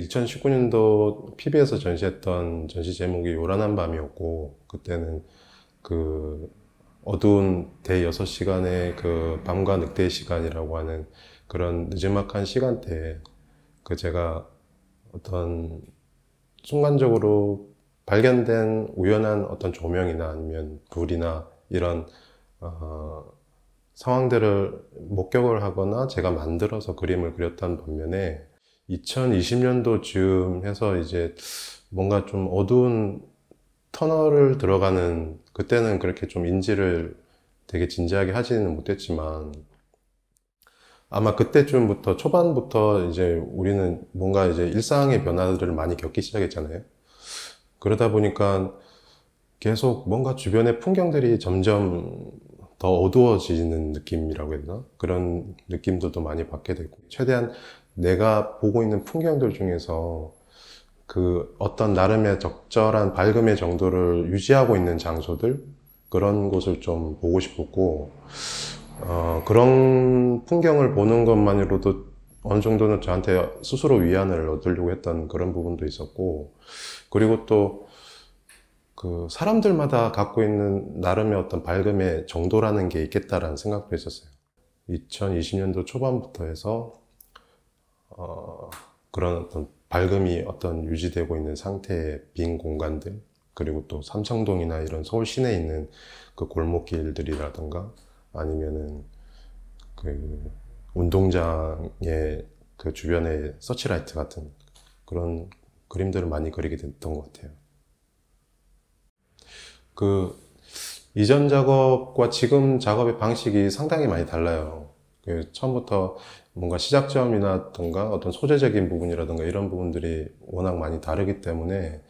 2019년도 PB에서 전시했던 전시 제목이 요란한 밤이었고, 그때는 그 어두운 대 6시간의 그 밤과 늑대의 시간이라고 하는 그런 느지막한 시간대에 그 제가 어떤 순간적으로 발견된 우연한 어떤 조명이나 아니면 불이나 이런 상황들을 목격을 하거나 제가 만들어서 그림을 그렸던 반면에 2020년도쯤 해서 이제 뭔가 좀 어두운 터널을 들어가는, 그때는 그렇게 좀 인지를 되게 진지하게 하지는 못했지만 아마 그때쯤부터 초반부터 이제 우리는 뭔가 이제 일상의 변화들을 많이 겪기 시작했잖아요. 그러다 보니까 계속 뭔가 주변의 풍경들이 점점 더 어두워지는 느낌이라고 해야 되나? 그런 느낌들도 많이 받게 되고, 최대한 내가 보고 있는 풍경들 중에서 그 어떤 나름의 적절한 밝음의 정도를 유지하고 있는 장소들, 그런 곳을 좀 보고 싶었고, 그런 풍경을 보는 것만으로도 어느 정도는 저한테 스스로 위안을 얻으려고 했던 그런 부분도 있었고, 그리고 또 그 사람들마다 갖고 있는 나름의 어떤 밝음의 정도라는 게 있겠다라는 생각도 했었어요. 2020년도 초반부터 해서 그런 어떤 밝음이 어떤 유지되고 있는 상태의 빈 공간들, 그리고 또 삼청동이나 이런 서울 시내에 있는 그 골목길들이라든가 아니면은 그 운동장의 그 주변에 서치라이트 같은 그런 그림들을 많이 그리게 됐던 것 같아요. 그 이전 작업과 지금 작업의 방식이 상당히 많이 달라요. 그 처음부터 뭔가 시작점이라든가 어떤 소재적인 부분이라든가 이런 부분들이 워낙 많이 다르기 때문에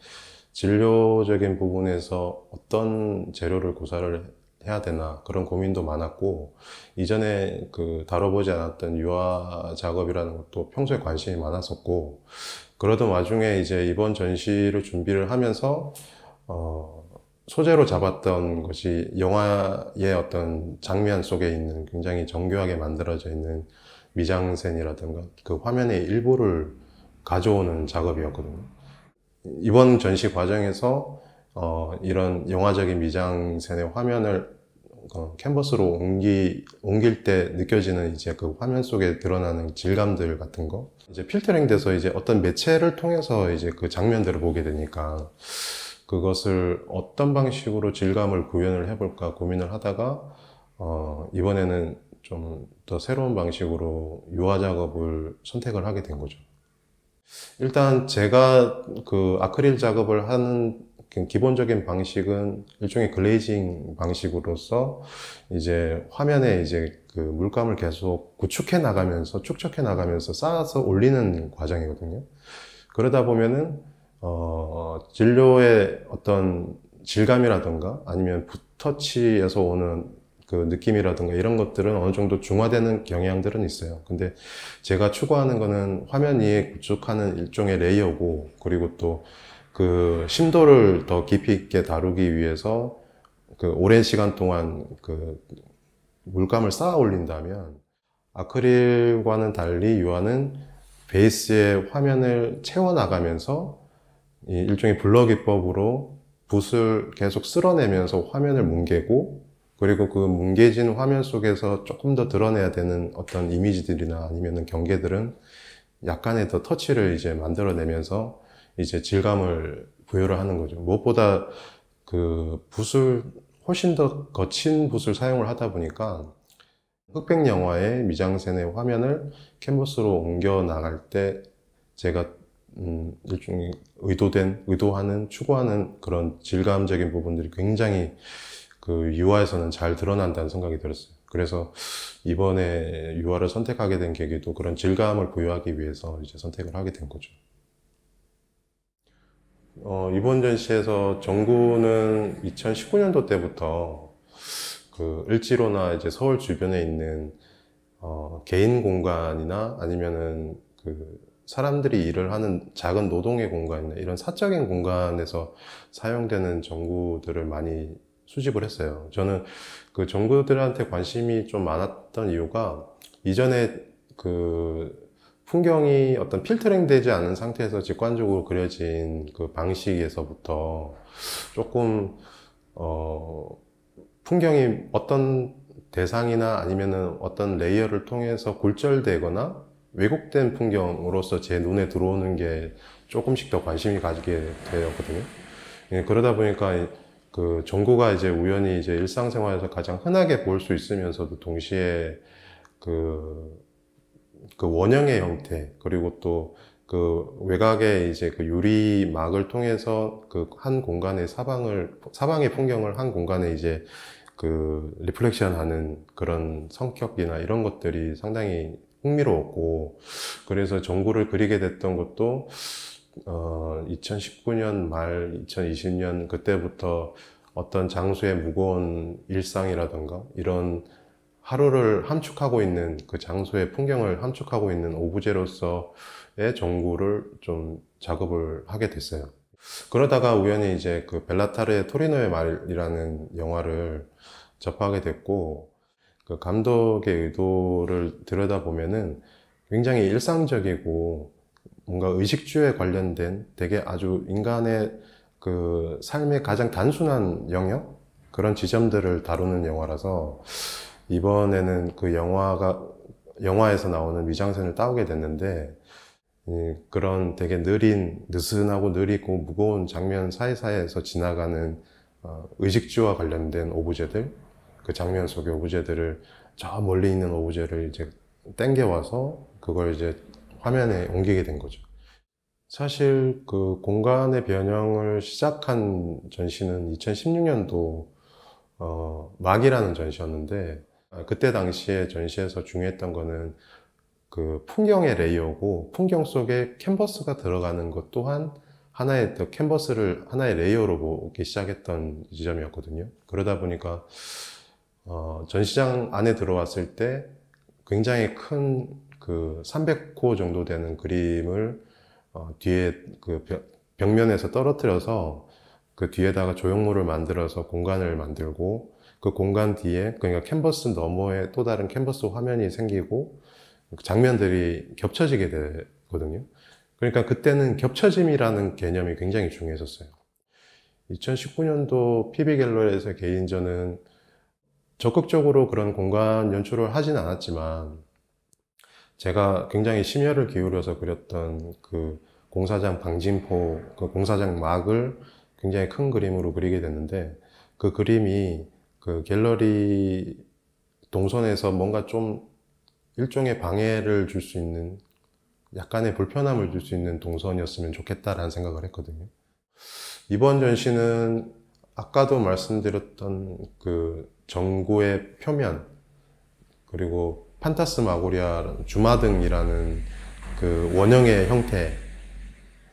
진료적인 부분에서 어떤 재료를 구사를 해야 되나 그런 고민도 많았고, 이전에 그 다뤄보지 않았던 유화 작업이라는 것도 평소에 관심이 많았었고, 그러던 와중에 이제 이번 전시를 준비를 하면서 소재로 잡았던 것이 영화의 어떤 장면 속에 있는 굉장히 정교하게 만들어져 있는 미장센이라든가 그 화면의 일부를 가져오는 작업이었거든요. 이번 전시 과정에서 이런 영화적인 미장센의 화면을 캔버스로 옮길 때 느껴지는 이제 그 화면 속에 드러나는 질감들 같은 거, 이제 필터링 돼서 이제 어떤 매체를 통해서 이제 그 장면들을 보게 되니까 그것을 어떤 방식으로 질감을 구현을 해볼까 고민을 하다가 이번에는 좀 더 새로운 방식으로 유화 작업을 선택을 하게 된 거죠. 일단 제가 그 아크릴 작업을 하는 기본적인 방식은 일종의 글레이징 방식으로서 이제 화면에 이제 그 물감을 계속 구축해 나가면서 축적해 나가면서 쌓아서 올리는 과정이거든요. 그러다 보면은 진료의 어떤 질감이라든가 아니면 붓터치에서 오는 그 느낌이라든가 이런 것들은 어느 정도 중화되는 경향들은 있어요. 근데 제가 추구하는 거는 화면 위에 구축하는 일종의 레이어고, 그리고 또 그 심도를 더 깊이 있게 다루기 위해서 그 오랜 시간 동안 그 물감을 쌓아 올린다면, 아크릴과는 달리 유화는 베이스의 화면을 채워나가면서 이 일종의 블러 기법으로 붓을 계속 쓸어내면서 화면을 뭉개고, 그리고 그 뭉개진 화면 속에서 조금 더 드러내야 되는 어떤 이미지들이나 아니면 경계들은 약간의 더 터치를 이제 만들어내면서 이제 질감을 부여를 하는 거죠. 무엇보다 그 붓을 훨씬 더 거친 붓을 사용을 하다 보니까 흑백 영화의 미장센의 화면을 캔버스로 옮겨 나갈 때 제가 일종의 의도하는, 추구하는 그런 질감적인 부분들이 굉장히 그 유화에서는 잘 드러난다는 생각이 들었어요. 그래서 이번에 유화를 선택하게 된 계기도 그런 질감을 부여하기 위해서 이제 선택을 하게 된 거죠. 이번 전시에서 정구는 2019년도 때부터 그 을지로나 이제 서울 주변에 있는 개인 공간이나 아니면은 그 사람들이 일을 하는 작은 노동의 공간이나 이런 사적인 공간에서 사용되는 전구들을 많이 수집을 했어요. 저는 그 전구들한테 관심이 좀 많았던 이유가, 이전에 그 풍경이 어떤 필터링 되지 않은 상태에서 직관적으로 그려진 그 방식에서부터 조금 풍경이 어떤 대상이나 아니면은 어떤 레이어를 통해서 골절되거나 왜곡된 풍경으로서 제 눈에 들어오는 게 조금씩 더 관심이 가지게 되었거든요. 예, 그러다 보니까 그 전구가 이제 우연히 이제 일상생활에서 가장 흔하게 볼 수 있으면서도 동시에 그 원형의 형태, 그리고 또 그 외곽의 이제 그 유리막을 통해서 그 한 공간의 사방의 풍경을 한 공간에 이제 그 리플렉션 하는 그런 성격이나 이런 것들이 상당히 흥미로웠고, 그래서 전구를 그리게 됐던 것도 2019년 말 2020년 그때부터 어떤 장소의 무거운 일상이라던가 이런 하루를 함축하고 있는 그 장소의 풍경을 함축하고 있는 오브제로서의 전구를 좀 작업을 하게 됐어요. 그러다가 우연히 이제 그 벨라타르의 토리노의 말이라는 영화를 접하게 됐고, 그 감독의 의도를 들여다보면은 굉장히 일상적이고 뭔가 의식주에 관련된 되게 아주 인간의 그 삶의 가장 단순한 영역? 그런 지점들을 다루는 영화라서 이번에는 그 영화에서 나오는 미장센을 따오게 됐는데, 그런 되게 느슨하고 느리고 무거운 장면 사이사이에서 지나가는 의식주와 관련된 오브제들, 그 장면 속의 오브제들을 저 멀리 있는 오브제를 이제 땡겨와서 그걸 이제 화면에 옮기게 된 거죠. 사실 그 공간의 변형을 시작한 전시는 2016년도 막이라는 전시였는데, 그때 당시에 전시에서 중요했던 거는 그 풍경의 레이어고, 풍경 속에 캔버스가 들어가는 것 또한 하나의 더 캔버스를 하나의 레이어로 보기 시작했던 지점이었거든요. 그러다 보니까 전시장 안에 들어왔을 때 굉장히 큰 그 300호 정도 되는 그림을 뒤에 그 벽면에서 떨어뜨려서 그 뒤에다가 조형물을 만들어서 공간을 만들고, 그 공간 뒤에, 그러니까 캔버스 너머에 또 다른 캔버스 화면이 생기고 장면들이 겹쳐지게 되거든요. 그러니까 그때는 겹쳐짐이라는 개념이 굉장히 중요했었어요. 2019년도 PB 갤러리에서 개인전은 적극적으로 그런 공간 연출을 하진 않았지만, 제가 굉장히 심혈을 기울여서 그렸던 그 공사장 방진포, 그 공사장 막을 굉장히 큰 그림으로 그리게 됐는데, 그 그림이 그 갤러리 동선에서 뭔가 좀 일종의 방해를 줄 수 있는, 약간의 불편함을 줄 수 있는 동선이었으면 좋겠다라는 생각을 했거든요. 이번 전시는 아까도 말씀드렸던 그 전구의 표면, 그리고 판타스마고리아 주마등이라는 그 원형의 형태,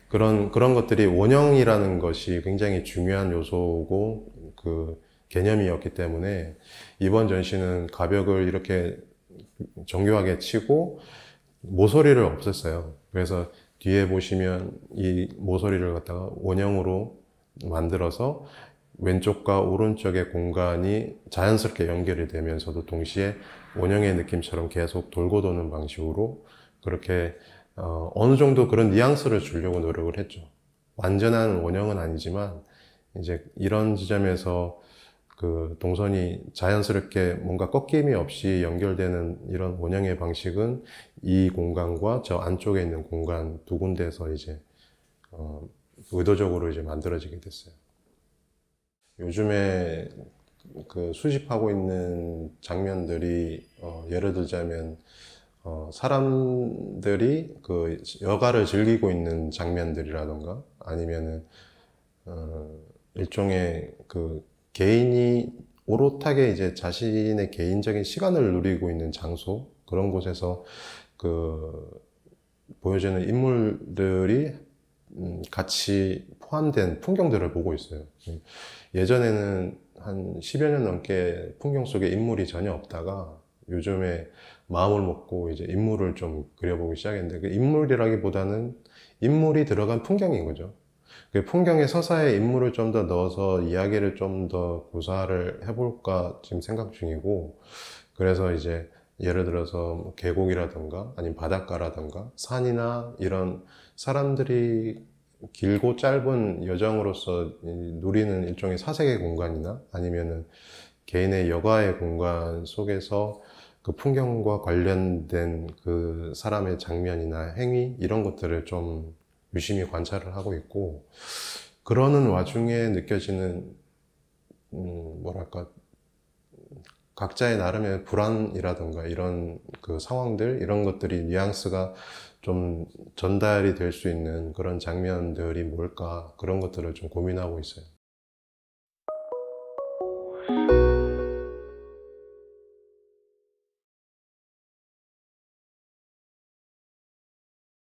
그런 것들이, 원형이라는 것이 굉장히 중요한 요소고 그 개념이었기 때문에 이번 전시는 가벽을 이렇게 정교하게 치고 모서리를 없앴어요. 그래서 뒤에 보시면 이 모서리를 갖다가 원형으로 만들어서 왼쪽과 오른쪽의 공간이 자연스럽게 연결이 되면서도 동시에 원형의 느낌처럼 계속 돌고 도는 방식으로 그렇게 어느 정도 그런 뉘앙스를 주려고 노력을 했죠. 완전한 원형은 아니지만 이제 이런 지점에서 그 동선이 자연스럽게 뭔가 꺾임이 없이 연결되는 이런 원형의 방식은 이 공간과 저 안쪽에 있는 공간 두 군데에서 이제 의도적으로 이제 만들어지게 됐어요. 요즘에 그 수집하고 있는 장면들이 예를 들자면 사람들이 그 여가를 즐기고 있는 장면들이라던가, 아니면은 일종의 그 개인이 오롯하게 이제 자신의 개인적인 시간을 누리고 있는 장소, 그런 곳에서 그 보여지는 인물들이 같이 포함된 풍경들을 보고 있어요. 예전에는 한 10여 년 넘게 풍경 속에 인물이 전혀 없다가 요즘에 마음을 먹고 이제 인물을 좀 그려보기 시작했는데, 그 인물이라기보다는 인물이 들어간 풍경인 거죠. 그 풍경의 서사에 인물을 좀 더 넣어서 이야기를 좀 더 구사를 해볼까 지금 생각 중이고, 그래서 이제 예를 들어서 뭐 계곡이라든가 아니면 바닷가라든가 산이나 이런 사람들이 길고 짧은 여정으로서 누리는 일종의 사색의 공간이나 아니면은 개인의 여가의 공간 속에서 그 풍경과 관련된 그 사람의 장면이나 행위 이런 것들을 좀 유심히 관찰을 하고 있고, 그러는 와중에 느껴지는 뭐랄까 각자의 나름의 불안이라든가 이런 그 상황들 이런 것들이 뉘앙스가 좀 전달이 될 수 있는 그런 장면들이 뭘까, 그런 것들을 좀 고민하고 있어요.